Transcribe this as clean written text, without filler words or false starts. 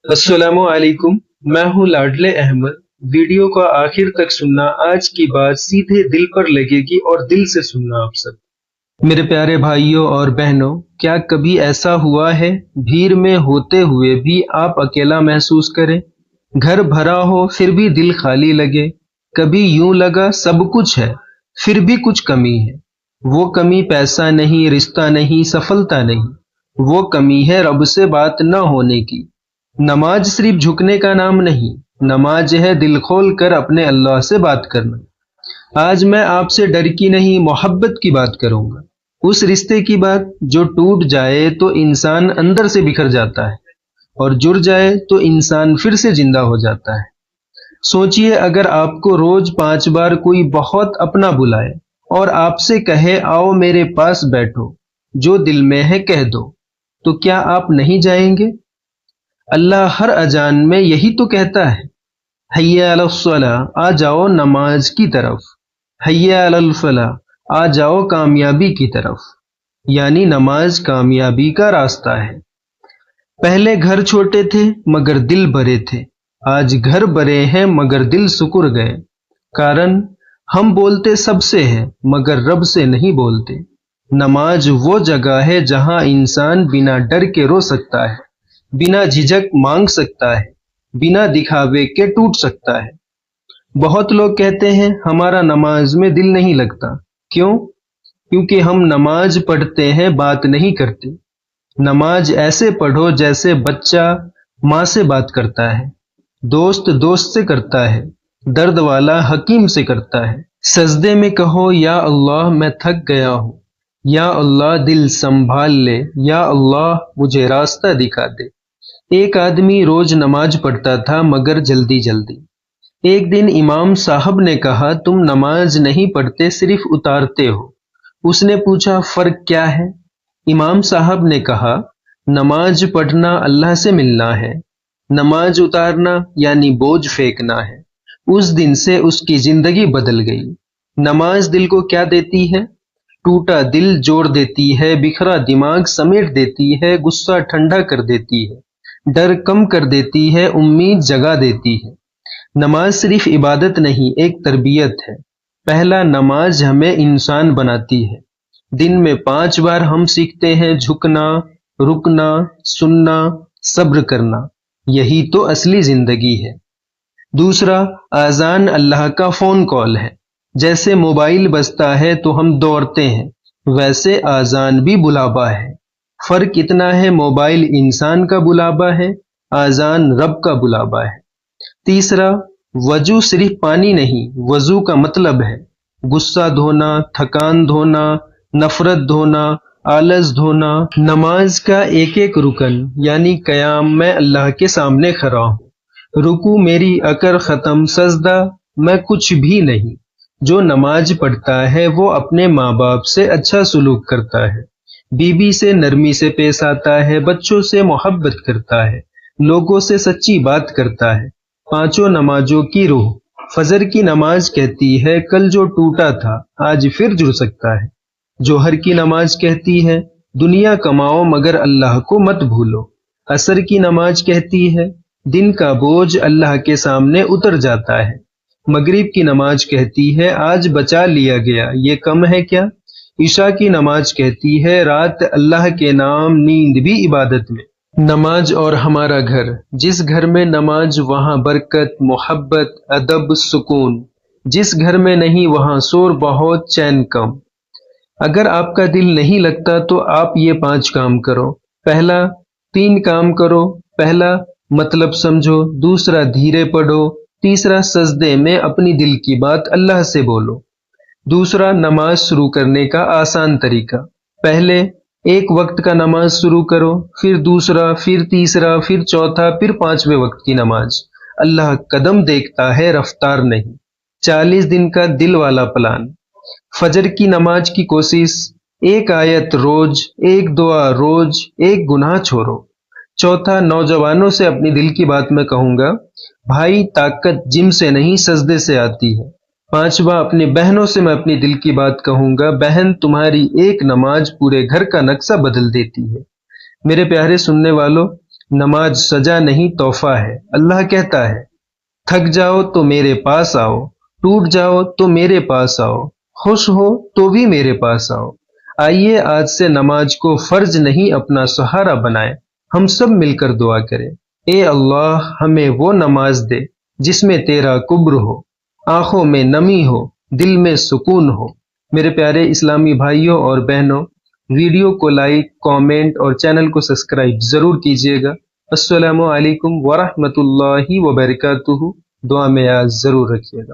अस्सलाम वालेकुम। मैं हूँ लाडले अहमद। वीडियो को आखिर तक सुनना, आज की बात सीधे दिल पर लगेगी और दिल से सुनना आप सब। मेरे प्यारे भाइयों और बहनों, क्या कभी ऐसा हुआ है भीड़ में होते हुए भी आप अकेला महसूस करें? घर भरा हो फिर भी दिल खाली लगे। कभी यूं लगा सब कुछ है फिर भी कुछ कमी है। वो कमी पैसा नहीं, रिश्ता नहीं, सफलता नहीं, वो कमी है रब से बात न होने की। नमाज सिर्फ झुकने का नाम नहीं, नमाज है दिल खोल कर अपने अल्लाह से बात करना। आज मैं आपसे डर की नहीं, मोहब्बत की बात करूंगा। उस रिश्ते की बात जो टूट जाए तो इंसान अंदर से बिखर जाता है, और जुड़ जाए तो इंसान फिर से जिंदा हो जाता है। सोचिए, अगर आपको रोज 5 बार कोई बहुत अपना बुलाए और आपसे कहे आओ मेरे पास बैठो, जो दिल में है कह दो, तो क्या आप नहीं जाएंगे? अल्लाह हर अजान में यही तो कहता है, हय्या अलस सलाह, आ जाओ नमाज की तरफ। हय्या अलल फलाह, आ जाओ कामयाबी की तरफ। यानी नमाज कामयाबी का रास्ता है। पहले घर छोटे थे मगर दिल बड़े थे, आज घर बड़े हैं मगर दिल सुकुर गए। कारण हम बोलते सबसे हैं मगर रब से नहीं बोलते। नमाज वो जगह है जहां इंसान बिना डर के रो सकता है, बिना झिझक मांग सकता है, बिना दिखावे के टूट सकता है। बहुत लोग कहते हैं हमारा नमाज में दिल नहीं लगता। क्यों? क्योंकि हम नमाज पढ़ते हैं, बात नहीं करते। नमाज ऐसे पढ़ो जैसे बच्चा माँ से बात करता है, दोस्त दोस्त से करता है, दर्द वाला हकीम से करता है। सजदे में कहो या अल्लाह मैं थक गया हूँ, या अल्लाह दिल संभाल ले, या अल्लाह मुझे रास्ता दिखा दे। एक आदमी रोज नमाज पढ़ता था मगर जल्दी जल्दी। एक दिन इमाम साहब ने कहा, तुम नमाज नहीं पढ़ते, सिर्फ उतारते हो। उसने पूछा, फर्क क्या है? इमाम साहब ने कहा, नमाज पढ़ना अल्लाह से मिलना है, नमाज उतारना यानी बोझ फेंकना है। उस दिन से उसकी जिंदगी बदल गई। नमाज दिल को क्या देती है? टूटा दिल जोड़ देती है, बिखरा दिमाग समेट देती है, गुस्सा ठंडा कर देती है, डर कम कर देती है, उम्मीद जगा देती है। नमाज सिर्फ इबादत नहीं, एक तरबियत है। पहला, नमाज हमें इंसान बनाती है। दिन में 5 बार हम सीखते हैं झुकना, रुकना, सुनना, सब्र करना। यही तो असली जिंदगी है। दूसरा, आजान अल्लाह का फोन कॉल है। जैसे मोबाइल बजता है तो हम दौड़ते हैं, वैसे आजान भी बुलावा है। फर्क इतना है, मोबाइल इंसान का बुलावा है, आजान रब का बुलावा है। तीसरा, वजू सिर्फ पानी नहीं, वजू का मतलब है गुस्सा धोना, थकान धोना, नफरत धोना, आलस धोना। नमाज का एक एक रुकन यानी कयाम, मैं अल्लाह के सामने खड़ा हूँ। रुकू मेरी अकर खत्म, सजदा मैं कुछ भी नहीं। जो नमाज पढ़ता है वो अपने माँ बाप से अच्छा सुलूक करता है, बीबी से नरमी से पेश आता है, बच्चों से मोहब्बत करता है, लोगों से सच्ची बात करता है। पांचों नमाजों की रूह। फजर की नमाज कहती है कल जो टूटा था आज फिर जुड़ सकता है। जोहर की नमाज कहती है दुनिया कमाओ मगर अल्लाह को मत भूलो। असर की नमाज कहती है दिन का बोझ अल्लाह के सामने उतर जाता है। मगरिब की नमाज कहती है आज बचा लिया गया, ये कम है क्या? ईशा की नमाज कहती है रात अल्लाह के नाम, नींद भी इबादत में। नमाज और हमारा घर, जिस घर में नमाज वहां बरकत, मोहब्बत, अदब, सुकून। जिस घर में नहीं वहां शोर बहुत, चैन कम। अगर आपका दिल नहीं लगता तो आप ये 5 काम करो। पहला, 3 काम करो। पहला, मतलब समझो। दूसरा, धीरे पढ़ो। तीसरा, सजदे में अपनी दिल की बात अल्लाह से बोलो। दूसरा, नमाज शुरू करने का आसान तरीका। पहले एक वक्त का नमाज शुरू करो, फिर दूसरा, फिर तीसरा, फिर चौथा, फिर 5वें वक्त की नमाज। अल्लाह कदम देखता है, रफ्तार नहीं। 40 दिन का दिल वाला प्लान। फजर की नमाज की कोशिश, एक आयत रोज, एक दुआ रोज, एक गुनाह छोड़ो। चौथा, नौजवानों से अपनी दिल की बात मैं कहूंगा, भाई ताकत जिम से नहीं सजदे से आती है। पांचवा, अपनी बहनों से मैं अपनी दिल की बात कहूंगा, बहन तुम्हारी एक नमाज पूरे घर का नक्शा बदल देती है। मेरे प्यारे सुनने वालों, نماز سزا نہیں تحفہ ہے۔ اللہ کہتا ہے تھک جاؤ تو میرے پاس آؤ، ٹوٹ جاؤ تو میرے پاس آؤ، خوش ہو تو بھی میرے پاس آؤ۔ آئیے آج سے نماز کو فرض نہیں اپنا سہارا بنائیں، ہم سب مل کر دعا کریں۔ اے اللہ ہمیں وہ نماز دے جس میں تیرا قرب ہو، آنکھوں میں نمی ہو، دل میں سکون ہو۔ میرے پیارے اسلامی بھائیوں اور بہنوں، ویڈیو کو لائک، کامنٹ اور چینل کو سبسکرائب ضرور کیجیے گا۔ السلام علیکم ورحمۃ اللہ وبرکاتہ۔ دعا میں یاد ضرور رکھیے گا۔